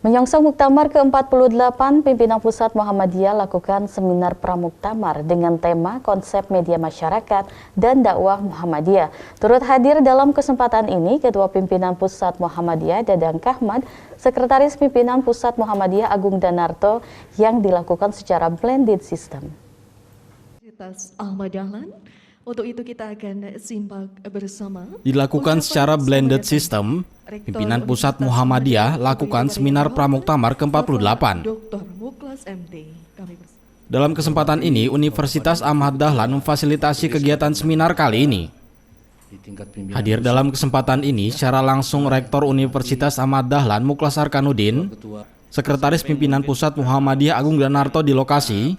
Menyongsong Muktamar ke-48, pimpinan Pusat Muhammadiyah lakukan seminar pramuktamar dengan tema konsep media masyarakat dan dakwah Muhammadiyah. Turut hadir dalam kesempatan ini Ketua Pimpinan Pusat Muhammadiyah Dadang Kahmat, Sekretaris Pimpinan Pusat Muhammadiyah Agung Danarto yang dilakukan secara blended system. Ahmad Dahlan. Untuk itu kita akan simak bersama. Dilakukan secara blended system, pimpinan Pusat Muhammadiyah lakukan seminar pramuktamar ke-48. Dalam kesempatan ini, Universitas Ahmad Dahlan memfasilitasi kegiatan seminar kali ini. Hadir dalam kesempatan ini secara langsung Rektor Universitas Ahmad Dahlan Muklas Arkanuddin, Sekretaris Pimpinan Pusat Muhammadiyah Agung Danarto di lokasi.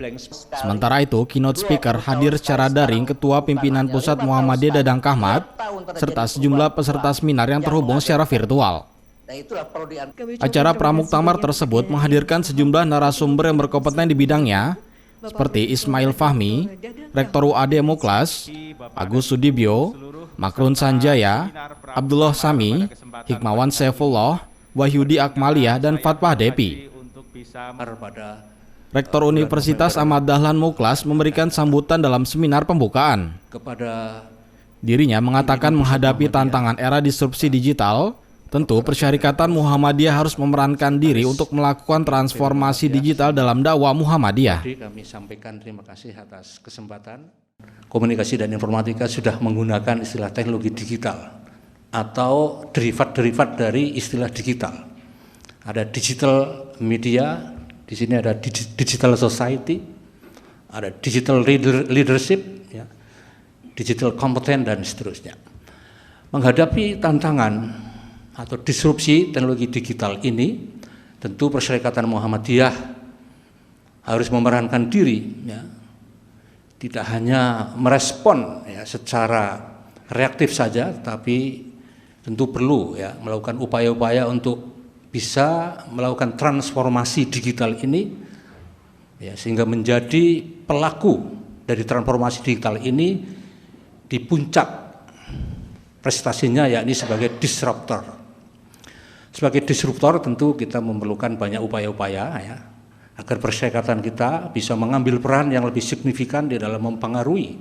Sementara itu, keynote speaker hadir secara daring Ketua Pimpinan Pusat Muhammadiyah Dadang Kahmat, serta sejumlah peserta seminar yang terhubung secara virtual. Acara pramuktamar tersebut menghadirkan sejumlah narasumber yang berkompeten di bidangnya, seperti Ismail Fahmi, Rektor UAD Muklas, Agus Sudibyo, Makrun Sanjaya, Abdullah Sami, Hikmawan Saifullah, Wahyudi Akmaliyah, dan Fatwa Depi. Rektor Universitas Ahmad Dahlan Muklas memberikan sambutan dalam seminar pembukaan. Dirinya mengatakan menghadapi tantangan era disrupsi digital, tentu Persyarikatan Muhammadiyah harus memerankan diri untuk melakukan transformasi digital dalam dakwah Muhammadiyah. Kami sampaikan terima kasih atas kesempatan. Komunikasi dan informatika sudah menggunakan istilah teknologi digital atau derivat-derivat dari istilah digital. Ada digital media, di sini ada digital society, ada digital leadership, ya, digital kompeten, dan seterusnya. Menghadapi tantangan atau disrupsi teknologi digital ini, tentu Persyarikatan Muhammadiyah harus memerankan diri, ya, tidak hanya merespon, ya, secara reaktif saja, tapi tentu perlu, ya, melakukan upaya-upaya untuk bisa melakukan transformasi digital ini, ya, sehingga menjadi pelaku dari transformasi digital ini di puncak prestasinya, yakni sebagai disruptor. Sebagai disruptor tentu kita memerlukan banyak upaya-upaya, ya, agar persyarikatan kita bisa mengambil peran yang lebih signifikan di dalam mempengaruhi,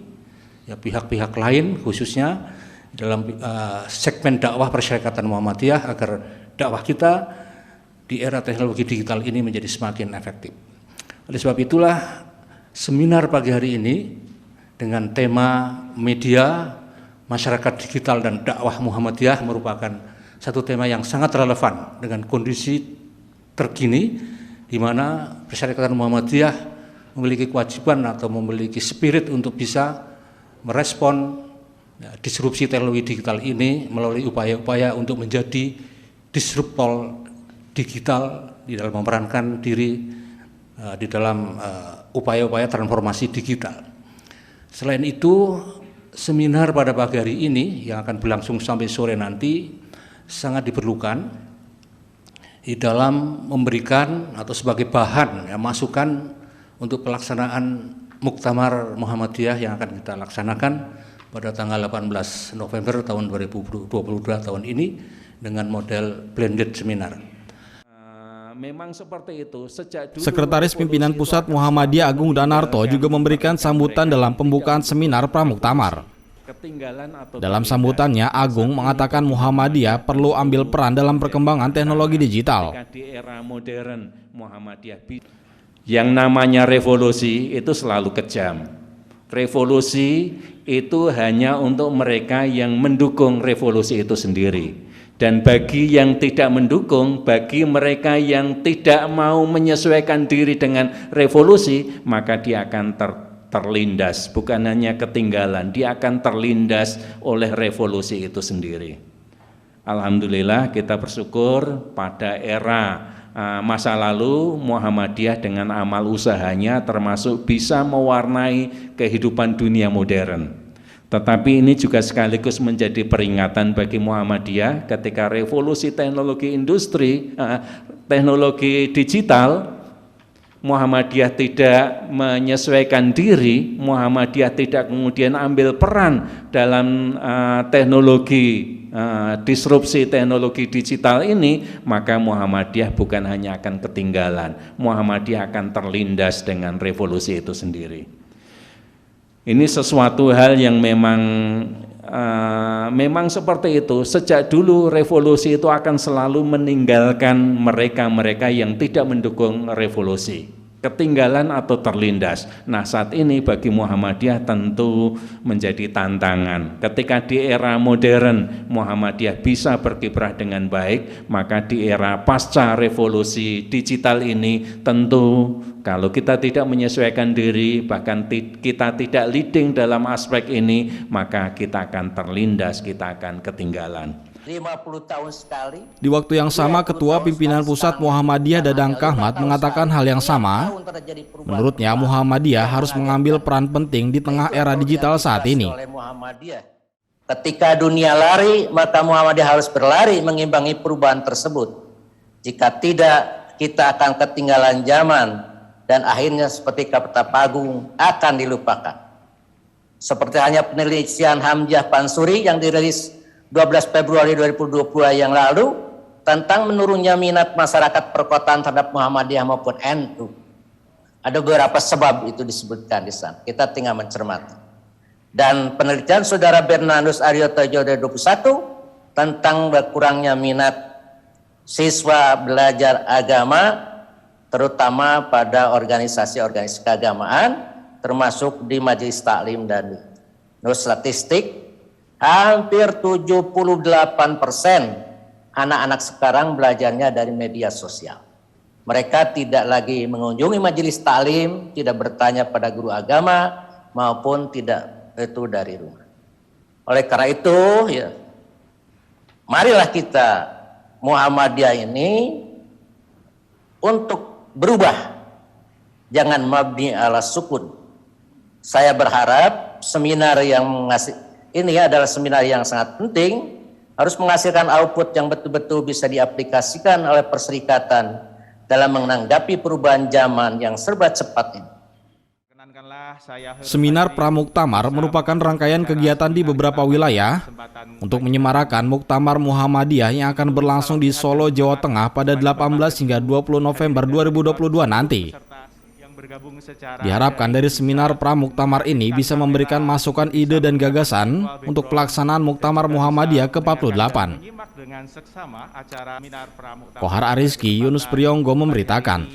ya, pihak-pihak lain, khususnya dalam segmen dakwah Persyarikatan Muhammadiyah, agar dakwah kita di era teknologi digital ini menjadi semakin efektif. Oleh sebab itulah seminar pagi hari ini dengan tema media, masyarakat digital, dan dakwah Muhammadiyah merupakan satu tema yang sangat relevan dengan kondisi terkini, di mana Persyarikatan Muhammadiyah memiliki kewajiban atau memiliki spirit untuk bisa merespon, ya, disrupsi teknologi digital ini melalui upaya-upaya untuk menjadi disruptor digital di dalam memerankan diri di dalam upaya-upaya transformasi digital. Selain itu, seminar pada pagi hari ini yang akan berlangsung sampai sore nanti sangat diperlukan di dalam memberikan atau sebagai bahan, ya, masukan untuk pelaksanaan Muktamar Muhammadiyah yang akan kita laksanakan pada tanggal 18 November tahun 2022 tahun ini dengan model blended seminar. Memang seperti itu. Sejak dulu Sekretaris Pimpinan Pusat Muhammadiyah Agung Danarto juga memberikan sambutan dalam pembukaan seminar pramuktamar. Dalam sambutannya, Agung mengatakan Muhammadiyah perlu ambil peran dalam perkembangan teknologi digital. Di era modern Muhammadiyah, yang namanya revolusi itu selalu kejam. Revolusi itu hanya untuk mereka yang mendukung revolusi itu sendiri. Dan bagi yang tidak mendukung, bagi mereka yang tidak mau menyesuaikan diri dengan revolusi, maka dia akan terlindas, bukan hanya ketinggalan, dia akan terlindas oleh revolusi itu sendiri. Alhamdulillah kita bersyukur pada era masa lalu Muhammadiyah dengan amal usahanya termasuk bisa mewarnai kehidupan dunia modern. Tetapi ini juga sekaligus menjadi peringatan bagi Muhammadiyah ketika revolusi teknologi industri, teknologi digital, Muhammadiyah tidak menyesuaikan diri, Muhammadiyah tidak kemudian ambil peran dalam teknologi disrupsi teknologi digital ini, maka Muhammadiyah bukan hanya akan ketinggalan, Muhammadiyah akan terlindas dengan revolusi itu sendiri. Ini sesuatu hal yang memang seperti itu. Sejak dulu revolusi itu akan selalu meninggalkan mereka-mereka yang tidak mendukung revolusi, ketinggalan atau terlindas. Nah, saat ini bagi Muhammadiyah tentu menjadi tantangan. Ketika di era modern Muhammadiyah bisa berkiprah dengan baik, maka di era pasca revolusi digital ini tentu kalau kita tidak menyesuaikan diri, bahkan kita tidak leading dalam aspek ini, maka kita akan terlindas, kita akan ketinggalan. 50 tahun sekali. Di waktu yang sama, Ketua Pimpinan Pusat Muhammadiyah Dadang Kahmat mengatakan hal yang sama. Menurutnya, Muhammadiyah harus mengambil peran penting di tengah era digital saat ini. Ketika dunia lari, maka Muhammadiyah harus berlari mengimbangi perubahan tersebut. Jika tidak, kita akan ketinggalan zaman dan akhirnya seperti kata Pagung akan dilupakan. Seperti hanya penelitian Hamzah Pansuri yang dirilis 12 Februari 2022 yang lalu tentang menurunnya minat masyarakat perkotaan terhadap Muhammadiyah maupun NU. Ada beberapa sebab itu disebutkan di sana. Kita tinggal mencermati. Dan penelitian Saudara Bernardus Aryo Tejo 2021 tentang berkurangnya minat siswa belajar agama, terutama pada organisasi-organisasi keagamaan, termasuk di Majelis Taklim dan menurut statistik, hampir 78% anak-anak sekarang belajarnya dari media sosial. Mereka tidak lagi mengunjungi majelis taklim, tidak bertanya pada guru agama, maupun tidak itu dari rumah. Oleh karena itu, ya, marilah kita Muhammadiyah ini untuk berubah, jangan mabni ala sukun. Saya berharap seminar yang ini adalah seminar yang sangat penting, harus menghasilkan output yang betul-betul bisa diaplikasikan oleh perserikatan dalam menanggapi perubahan zaman yang serba cepat ini. Seminar Pramuktamar merupakan rangkaian kegiatan di beberapa wilayah untuk menyemarakan Muktamar Muhammadiyah yang akan berlangsung di Solo, Jawa Tengah pada 18 hingga 20 November 2022 nanti. Diharapkan dari seminar Pramuktamar ini bisa memberikan masukan ide dan gagasan untuk pelaksanaan Muktamar Muhammadiyah ke-48. Kohar Ariski, Yunus Priyonggo memberitakan.